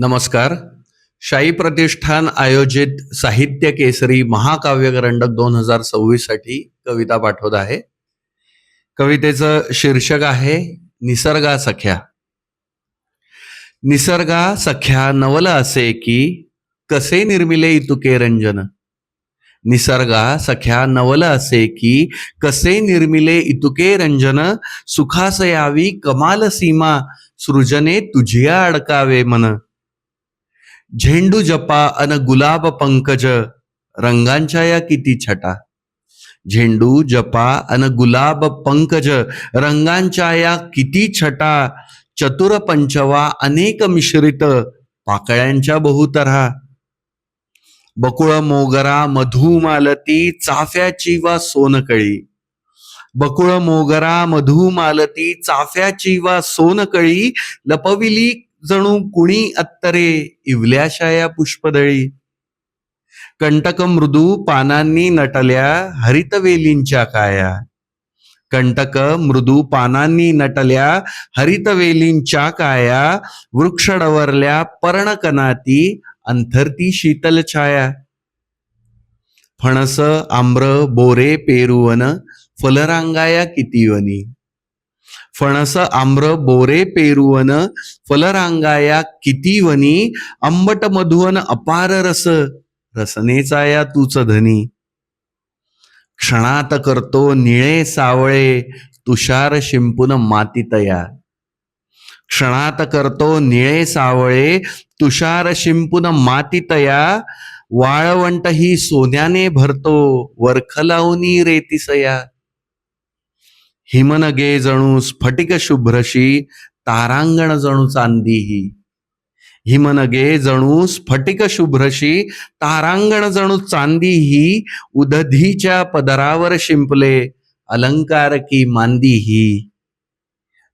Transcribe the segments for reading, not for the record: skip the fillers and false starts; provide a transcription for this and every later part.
नमस्कार. शाही प्रतिष्ठान आयोजित साहित्य केसरी महाकाव्य करंडक 2026 साठी कविता पाठवत आहे. कवितेचं शीर्षक आहे निसर्गा सख्या. निसर्गा सख्या नवल असे की कसे निर्मिले इतुके रंजन. निसर्गा सख्या नवल असे की कसे निर्मिले इतुके रंजन. सुखास यावी कमाल सीमा सृजने तुझिया अडकावे मन. झेंडू जपा अन गुलाब पंकज रंगांच्या या किती छटा. झेंडू जपा अन गुलाब पंकज रंगांच्या या किती छटा. चतुर पंचवा अनेक मिश्रित पाकळ्यांच्या बहुतरा. बकुळ मोगरा मधुमालती चाफ्याची वा सोनकळी. बकुळ मोगरा मधुमालती चाफ्याची वा सोनकळी. लपविली जणू कुणी अत्तरे इवल्याशाया पुष्पदळी. कंटक मृदू पानांनी नटल्या हरितवेलींच्या काया. कंटक मृदू पानांनी नटल्या हरितवेलींच्या काया. वृक्ष डवरल्या पर्णकनाती अंथरती शीतल छाया. फणस आम्र बोरे पेरुवन फलरांगाया कितीवनी. फणस आम्र बोरे पेरुवन फलरांगाया कितीवनी. आंबट मधुवन अपार रस रसनेचा या तूच धनी. क्षणात करतो निळे सावळे तुषार शिंपून मातीतया. क्षणात करतो निळे सावळे तुषार शिंपून मातीतया. वाळवंट ही सोन्याने भरतो वरखलावनी रेतीसया. हिमनगे जणू स्फटिक शुभ्रशी तारांगण जणू चांदीही. हिमनगे जणू स्फटिक शुभ्रशी तारांगण जणू चांदीही. उदधीच्या पदरावर शिंपले अलंकार की मांदीही.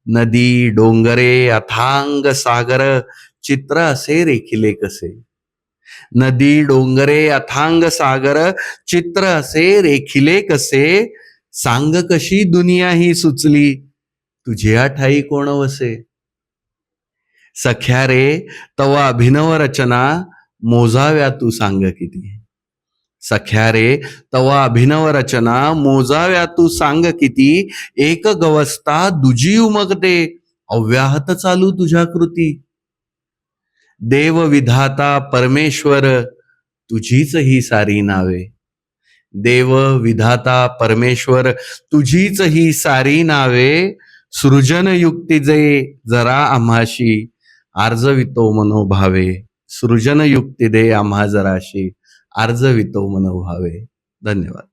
नदी डोंगरे अथांग सागर चित्र असे रेखिले कसे. नदी डोंगरे अथांग सागर चित्र असे रेखिले कसे. सांग कशी दुनिया ही सुचली तुझ्या ठाई कोण वसे. सख्या रे तवा अभिनव रचना मोजाव्या तू सांग किती. सख्या रे तवा अभिनव रचना मोजाव्या तू सांग किती. एक गवस्ता दुजी उमगते अव्याहत चालू तुझ्या कृती. देव विधाता परमेश्वर तुझीच ही सारी नावे. देव विधाता परमेश्वर तुझीच ही सारी नावे. सृजन युक्तीचे जरा आम्हाशी आर्जवितो मनोभावे. सृजन युक्ती दे आम्हा जराशी आर्जवितो मनोभावे. धन्यवाद.